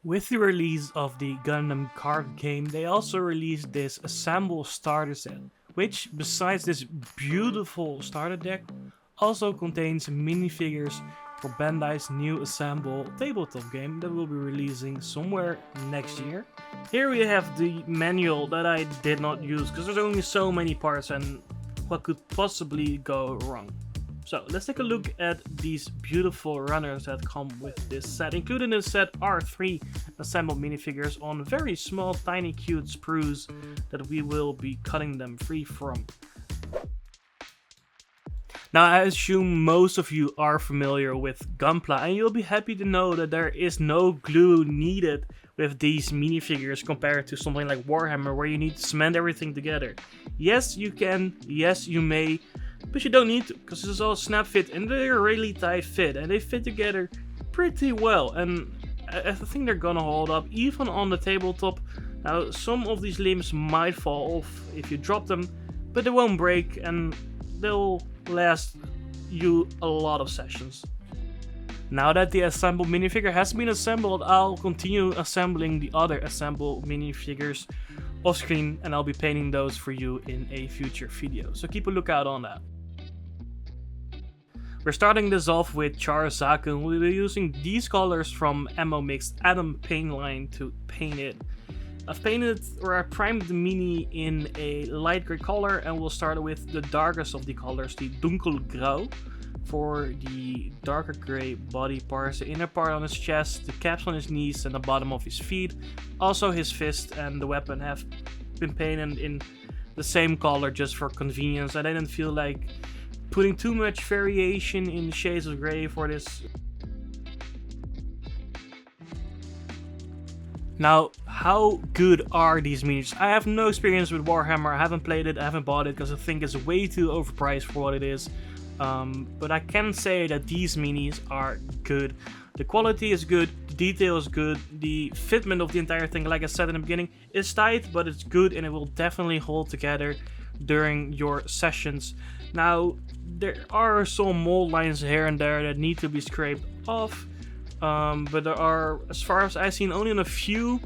With the release of the Gundam card game, they also released this Assemble starter set, which, besides this beautiful starter deck, also contains minifigures for Bandai's new Assemble tabletop game that will be releasing somewhere next year. Here we have the manual that I did not use because there's only so many parts and what could possibly go wrong. So let's take a look at these beautiful runners that come with this set. Included in this set are 3 assembled minifigures on very small, tiny, cute sprues that we will be cutting them free from. Now, I assume most of you are familiar with Gunpla, and you'll be happy to know that there is no glue needed with these minifigures compared to something like Warhammer, where you need to cement everything together. Yes, you can, yes, you may, but you don't need to, because this is all snap fit, and they're a really tight fit, and they fit together pretty well, and I think they're gonna hold up, even on the tabletop. Now, some of these limbs might fall off if you drop them, but they won't break, and they'll last you a lot of sessions. Now that the assembled minifigure has been assembled, I'll continue assembling the other assembled minifigures off screen, and I'll be painting those for you in a future video, so keep a lookout on that. We're starting this off with Char Zaku. We'll be using these colors from Ammo Mixed Atom paint line to paint it. I've primed the mini in a light gray color, and we'll start with the darkest of the colors, the Dunkelgrau, for the darker gray body parts, the inner part on his chest, the caps on his knees, and the bottom of his feet. Also his fist and the weapon have been painted in the same color just for convenience. I didn't feel like putting too much variation in the shades of gray for this. Now, how good are these minis? I have no experience with Warhammer, I haven't played it, I haven't bought it because I think it's way too overpriced for what it is. But I can say that these minis are good. The quality is good, the detail is good, the fitment of the entire thing, like I said in the beginning, is tight, but it's good and it will definitely hold together during your sessions. Now, there are some mold lines here and there that need to be scraped off. But there are, as far as I've seen, only in a few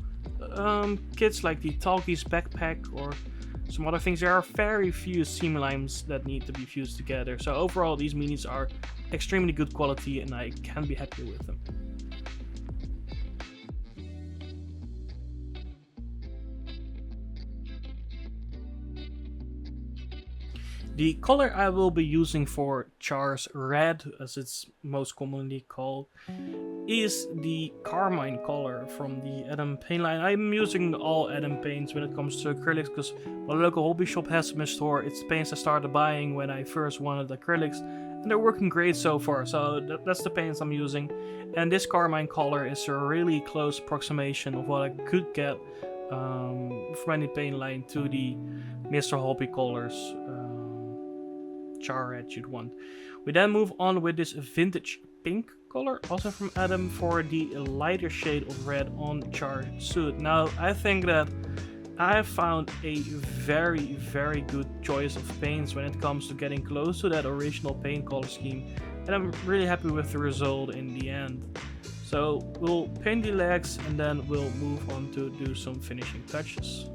kits like the Talkies backpack or some other things. There are very few seam lines that need to be fused together. So overall, these minis are extremely good quality and I can be happy with them. The color I will be using for Char's Red, as it's most commonly called, is the Carmine color from the Atom paint line. I'm using all Atom paints when it comes to acrylics because my local hobby shop has them in store. It's paints I started buying when I first wanted acrylics, and they're working great so far, so that's the paints I'm using. And this Carmine color is a really close approximation of what I could get from any paint line to the Mr.hobby colors. Char Red you'd want. We then move on with this vintage pink color, also from Atom, for the lighter shade of red on Char suit. Now, I think that I have found a very, very good choice of paints when it comes to getting close to that original paint color scheme, and I'm really happy with the result in the end. So we'll paint the legs and then we'll move on to do some finishing touches.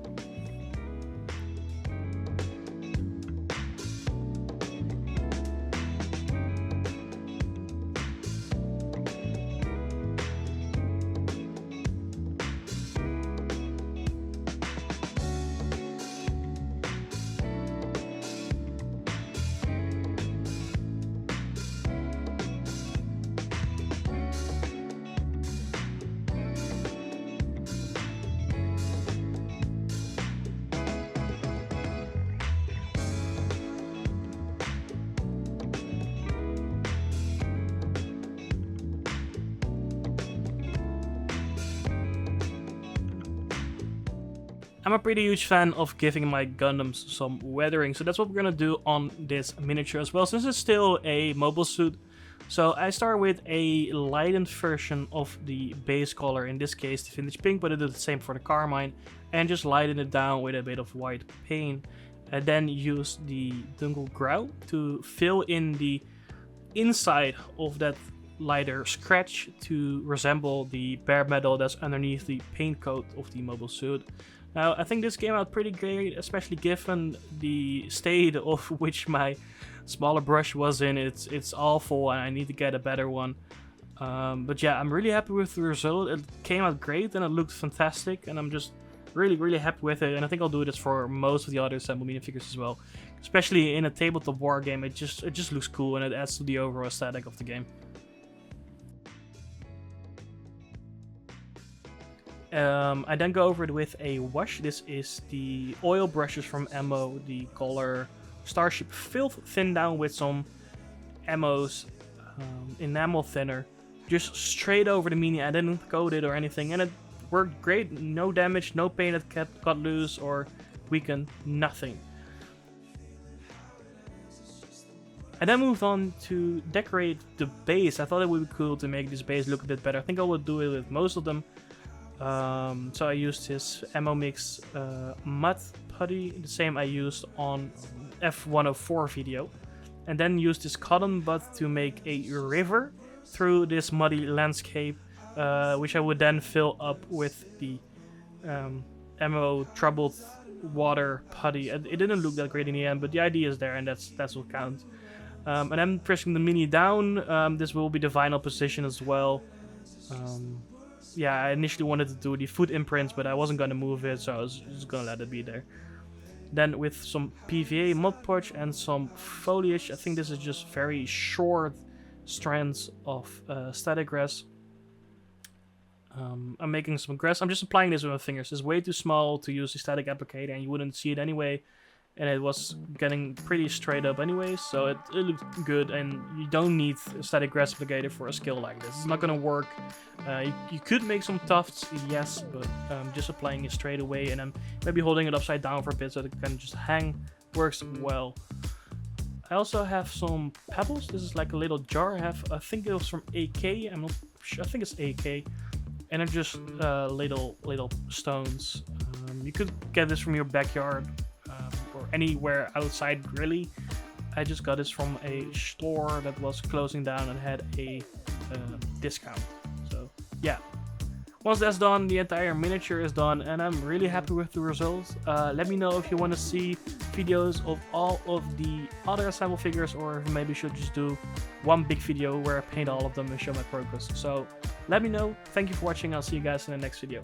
I'm a pretty huge fan of giving my Gundams some weathering, so that's what we're gonna do on this miniature as well, since it's still a mobile suit. So I start with a lightened version of the base color, in this case the vintage pink, but I did the same for the Carmine, and just lighten it down with a bit of white paint. I then use the Dunkelgrau to fill in the inside of that lighter scratch to resemble the bare metal that's underneath the paint coat of the mobile suit. Now, I think this came out pretty great, especially given the state of which my smaller brush was in. It's awful, and I need to get a better one. But yeah, I'm really happy with the result. It came out great, and it looked fantastic, and I'm just really happy with it. And I think I'll do this for most of the other Assemble minifigures as well. Especially in a tabletop war game, it just looks cool, and it adds to the overall aesthetic of the game. I then go over it with a wash. This is the oil brushes from Ammo, the color Starship Filth, thinned down with some Ammo's enamel thinner. Just straight over the mini. I didn't coat it or anything, and it worked great. No damage, no paint that got loose or weakened, nothing. I then moved on to decorate the base. I thought it would be cool to make this base look a bit better. I think I would do it with most of them. So I used this Ammo Mix mud putty, the same I used on F104 video, and then used this cotton bud to make a river through this muddy landscape, which I would then fill up with the Ammo troubled water putty. It didn't look that great in the end, but the idea is there, and that's what counts. And I'm pressing the mini down. This will be the vinyl position as well. Yeah, I initially wanted to do the foot imprints, but I wasn't going to move it, so I was just going to let it be there. Then with some PVA Mod Podge and some foliage, I think this is just very short strands of static grass. I'm making some grass. I'm just applying this with my fingers. It's way too small to use the static applicator, and you wouldn't see it anyway. And it was getting pretty straight up anyway, so it looked good, and you don't need a static grass applicator for a skill like this. It's not gonna work. You could make some tufts, yes, but just applying it straight away and then maybe holding it upside down for a bit so that it can just hang works well. I also have some pebbles. This is like a little jar. I think it was from AK. I'm not sure. I think it's AK, and they're just little stones. You could get this from your backyard. Or anywhere outside really. I just got this from a store that was closing down and had a discount. So yeah, once that's done, the entire miniature is done, and I'm really happy with the results. Let me know if you want to see videos of all of the other Assemble figures, or maybe should just do one big video where I paint all of them and show my progress. So let me know. Thank you for watching. I'll see you guys in the next video.